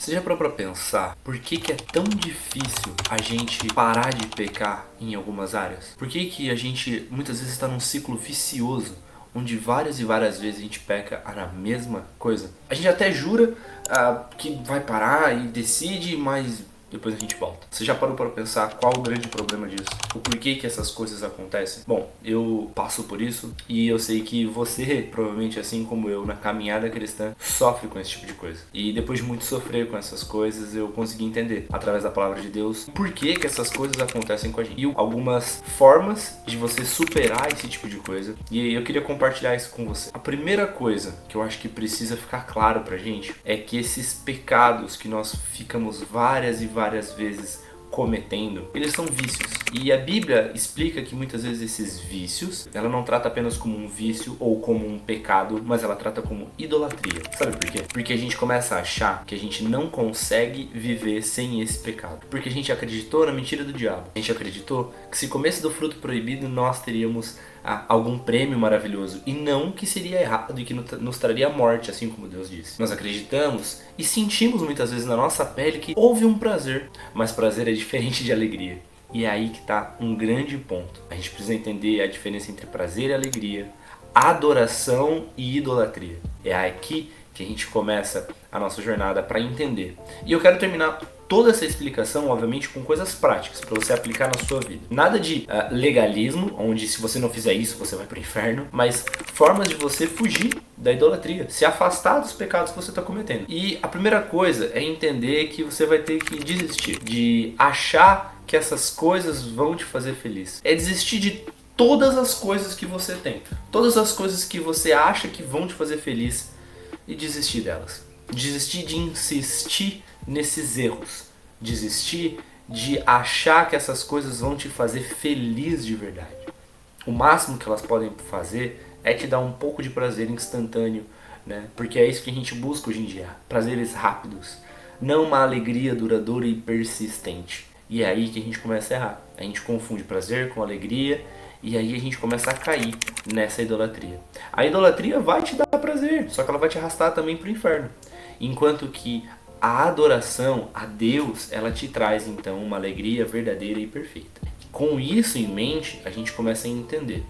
Você já parou pra pensar por que é tão difícil a gente parar de pecar em algumas áreas? Por que a gente muitas vezes está num ciclo vicioso onde várias e várias vezes a gente peca na mesma coisa? A gente até jura que vai parar e decide, mas depois a gente volta. Você já parou para pensar qual o grande problema disso? O porquê que essas coisas acontecem? Bom, eu passo por isso e eu sei que você, provavelmente assim como eu, na caminhada cristã, sofre com esse tipo de coisa. E depois de muito sofrer com essas coisas, eu consegui entender, através da palavra de Deus, por que essas coisas acontecem com a gente. E algumas formas de você superar esse tipo de coisa. E eu queria compartilhar isso com você. A primeira coisa que eu acho que precisa ficar claro pra gente é que esses pecados que nós ficamos várias e várias vezes cometendo, eles são vícios. E a Bíblia explica que muitas vezes esses vícios, ela não trata apenas como um vício ou como um pecado, mas ela trata como idolatria. Sabe por quê? Porque a gente começa a achar que a gente não consegue viver sem esse pecado. Porque a gente acreditou na mentira do diabo. A gente acreditou que se comesse do fruto proibido, nós teríamos algum prêmio maravilhoso, e não que seria errado e que nos traria a morte, assim como Deus disse. Nós acreditamos e sentimos muitas vezes na nossa pele que houve um prazer, mas prazer é diferente de alegria. E é aí que está um grande ponto. A gente precisa entender a diferença entre prazer e alegria, adoração e idolatria. É aqui que a gente começa a nossa jornada para entender. E eu quero terminar toda essa explicação, obviamente, com coisas práticas para você aplicar na sua vida. Nada de legalismo, onde se você não fizer isso, você vai para o inferno, mas formas de você fugir da idolatria, se afastar dos pecados que você está cometendo. E a primeira coisa é entender que você vai ter que desistir de achar que essas coisas vão te fazer feliz. É desistir de todas as coisas que você tem, todas as coisas que você acha que vão te fazer feliz, e desistir delas. Desistir de insistir nesses erros. Desistir de achar que essas coisas vão te fazer feliz de verdade. O máximo que elas podem fazer é te dar um pouco de prazer instantâneo, né? Porque é isso que a gente busca hoje em dia. Prazeres rápidos. Não uma alegria duradoura e persistente. E é aí que a gente começa a errar. A gente confunde prazer com alegria. E aí a gente começa a cair nessa idolatria. A idolatria vai te dar prazer, só que ela vai te arrastar também para o inferno. Enquanto que a adoração a Deus, ela te traz então uma alegria verdadeira e perfeita. Com isso em mente, a gente começa a entender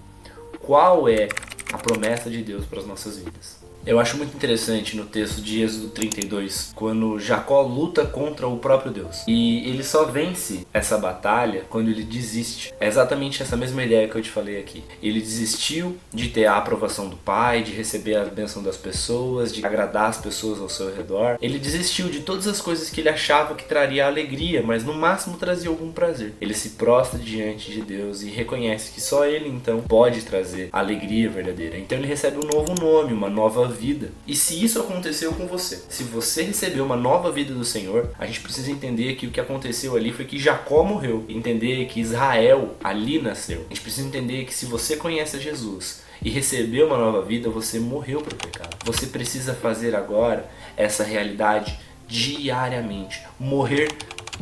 qual é a promessa de Deus para as nossas vidas. Eu acho muito interessante no texto de Êxodo 32, quando Jacó luta contra o próprio Deus. E ele só vence essa batalha quando ele desiste. É exatamente essa mesma ideia que eu te falei aqui. Ele desistiu de ter a aprovação do pai, de receber a bênção das pessoas, de agradar as pessoas ao seu redor. Ele desistiu de todas as coisas que ele achava que traria alegria, mas no máximo trazia algum prazer. Ele se prostra diante de Deus e reconhece que só ele então pode trazer a alegria verdadeira. Então ele recebe um novo nome, uma nova vida. E se isso aconteceu com você, se você recebeu uma nova vida do Senhor, a gente precisa entender que o que aconteceu ali foi que Jacó morreu, entender que Israel ali nasceu. A gente precisa entender que se você conhece Jesus e recebeu uma nova vida, você morreu para o pecado. Você precisa fazer agora essa realidade diariamente, morrer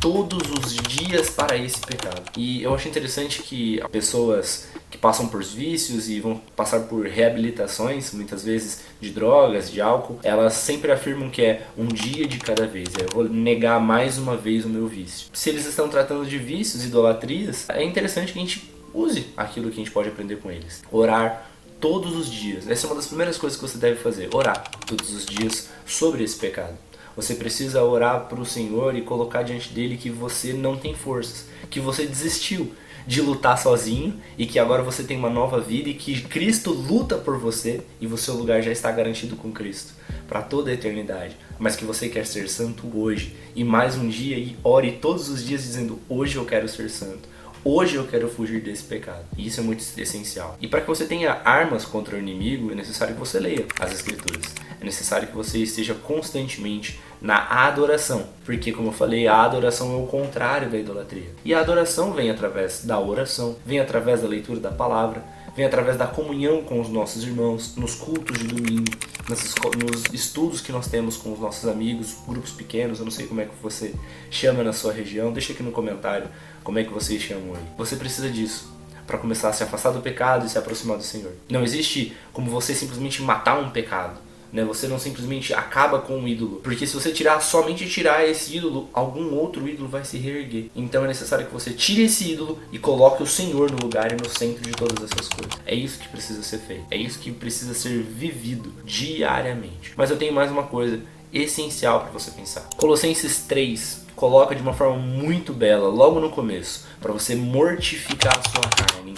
todos os dias para esse pecado. E eu acho interessante que pessoas que passam por vícios e vão passar por reabilitações, muitas vezes de drogas, de álcool, elas sempre afirmam que é um dia de cada vez. Eu vou negar mais uma vez o meu vício. Se eles estão tratando de vícios, idolatrias, é interessante que a gente use aquilo que a gente pode aprender com eles. Orar todos os dias. Essa é uma das primeiras coisas que você deve fazer. Orar todos os dias sobre esse pecado. Você precisa orar para o Senhor e colocar diante dele que você não tem forças, que você desistiu de lutar sozinho e que agora você tem uma nova vida e que Cristo luta por você e o seu lugar já está garantido com Cristo para toda a eternidade, mas que você quer ser santo hoje e mais um dia e ore todos os dias dizendo: hoje eu quero ser santo. Hoje eu quero fugir desse pecado. E isso é muito essencial. E para que você tenha armas contra o inimigo, é necessário que você leia as Escrituras. É necessário que você esteja constantemente na adoração. Porque, como eu falei, a adoração é o contrário da idolatria. E a adoração vem através da oração, vem através da leitura da palavra, vem através da comunhão com os nossos irmãos, nos cultos de domingo, nos estudos que nós temos com os nossos amigos, grupos pequenos. Eu não sei como é que você chama na sua região, deixa aqui no comentário como é que vocês chamam aí. Você precisa disso para começar a se afastar do pecado e se aproximar do Senhor. Não existe como você simplesmente matar um pecado. né? Você não simplesmente acaba com um ídolo, porque se você somente tirar esse ídolo, algum outro ídolo vai se reerguer. Então é necessário que você tire esse ídolo e coloque o Senhor no lugar e no centro de todas essas coisas. É isso que precisa ser feito, é isso que precisa ser vivido diariamente. Mas eu tenho mais uma coisa essencial para você pensar. Colossenses 3 coloca de uma forma muito bela, logo no começo, para você mortificar a sua carne.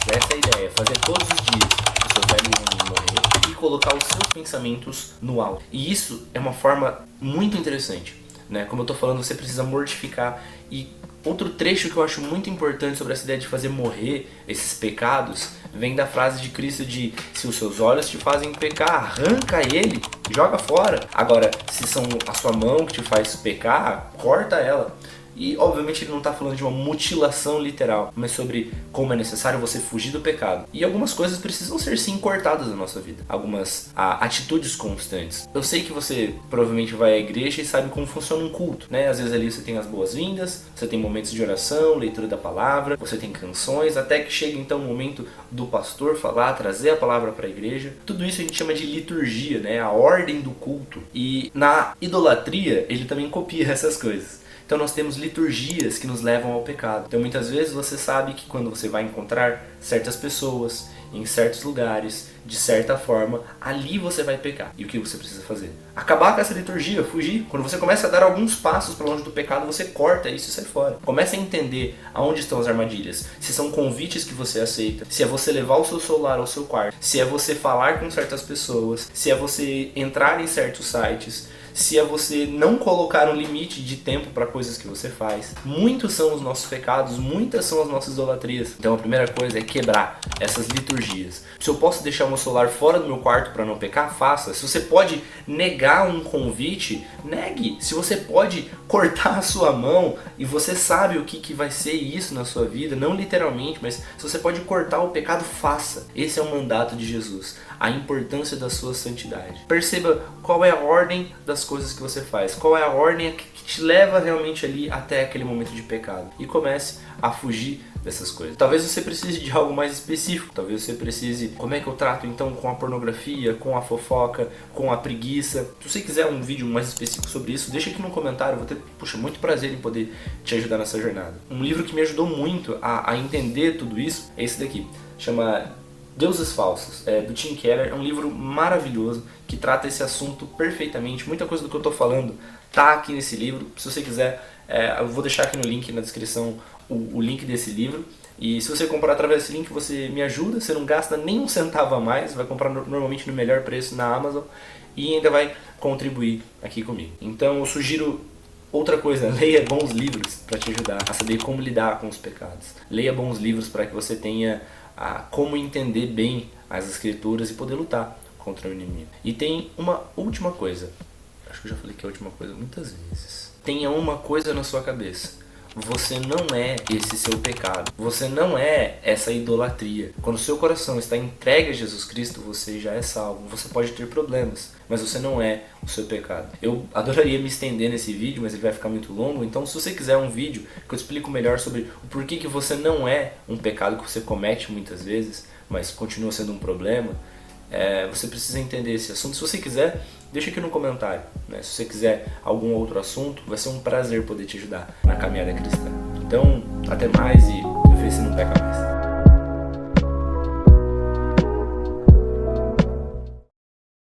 Essa é a ideia, fazer todos os dias o seu velho homem morrer e colocar os seus pensamentos no alto. E isso é uma forma muito interessante, né? Como eu estou falando, você precisa mortificar. E outro trecho que eu acho muito importante sobre essa ideia de fazer morrer esses pecados vem da frase de Cristo de: se os seus olhos te fazem pecar, arranca ele, joga fora. Agora, se são a sua mão que te faz pecar, corta ela. E obviamente ele não está falando de uma mutilação literal, mas sobre como é necessário você fugir do pecado. E algumas coisas precisam ser sim cortadas na nossa vida, algumas atitudes constantes. Eu sei que você provavelmente vai à igreja e sabe como funciona um culto, né? Às vezes ali você tem as boas-vindas, você tem momentos de oração, leitura da palavra, você tem canções, até que chega então o momento do pastor falar, trazer a palavra para a igreja. Tudo isso a gente chama de liturgia, né? A ordem do culto. E na idolatria ele também copia essas coisas. Então nós temos liturgias que nos levam ao pecado. Então muitas vezes você sabe que quando você vai encontrar certas pessoas em certos lugares, de certa forma, ali você vai pecar. E o que você precisa fazer? Acabar com essa liturgia, fugir. Quando você começa a dar alguns passos para longe do pecado, você corta isso e sai fora. Comece a entender aonde estão as armadilhas. Se são convites que você aceita, se é você levar o seu celular ao seu quarto, se é você falar com certas pessoas, se é você entrar em certos sites, se é você não colocar um limite de tempo para coisas que você faz. Muitos são os nossos pecados, muitas são as nossas idolatrias. Então a primeira coisa é quebrar essas liturgias. Se eu posso deixar o meu celular fora do meu quarto para não pecar, faça. Se você pode negar um convite, negue. Se você pode cortar a sua mão e você sabe o que vai ser isso na sua vida, não literalmente, mas se você pode cortar o pecado, faça. Esse é o mandato de Jesus, a importância da sua santidade. Perceba qual é a ordem das coisas que você faz, qual é a ordem que te leva realmente ali até aquele momento de pecado, e comece a fugir dessas coisas. Talvez você precise de algo mais específico, talvez você precise, como é que eu trato então com a pornografia, com a fofoca, com a preguiça. Se você quiser um vídeo mais específico sobre isso, deixa aqui no comentário, eu vou ter, muito prazer em poder te ajudar nessa jornada. Um livro que me ajudou muito a entender tudo isso é esse daqui, chama Deuses Falsos, do Tim Keller. É um livro maravilhoso que trata esse assunto perfeitamente. Muita coisa do que eu estou falando tá aqui nesse livro. Se você quiser, eu vou deixar aqui no link na descrição o link desse livro. E se você comprar através desse link, você me ajuda, você não gasta nem um centavo a mais, vai comprar normalmente no melhor preço na Amazon e ainda vai contribuir aqui comigo. Então eu sugiro outra coisa: leia bons livros para te ajudar a saber como lidar com os pecados. Leia bons livros para que você tenha como entender bem as escrituras e poder lutar contra o inimigo. E tem uma última coisa, acho que eu já falei que é a última coisa muitas vezes. Tenha uma coisa na sua cabeça: você não é esse seu pecado, você não é essa idolatria. Quando o seu coração está entregue a Jesus Cristo, você já é salvo. Você pode ter problemas, mas você não é o seu pecado. Eu adoraria me estender nesse vídeo, mas ele vai ficar muito longo. Então se você quiser um vídeo que eu explico melhor sobre o porquê que você não é um pecado que você comete muitas vezes, mas continua sendo um problema, você precisa entender esse assunto. Se você quiser, deixa aqui no comentário, né? Se você quiser algum outro assunto, vai ser um prazer poder te ajudar na caminhada cristã. Então, até mais e vê se não peca mais.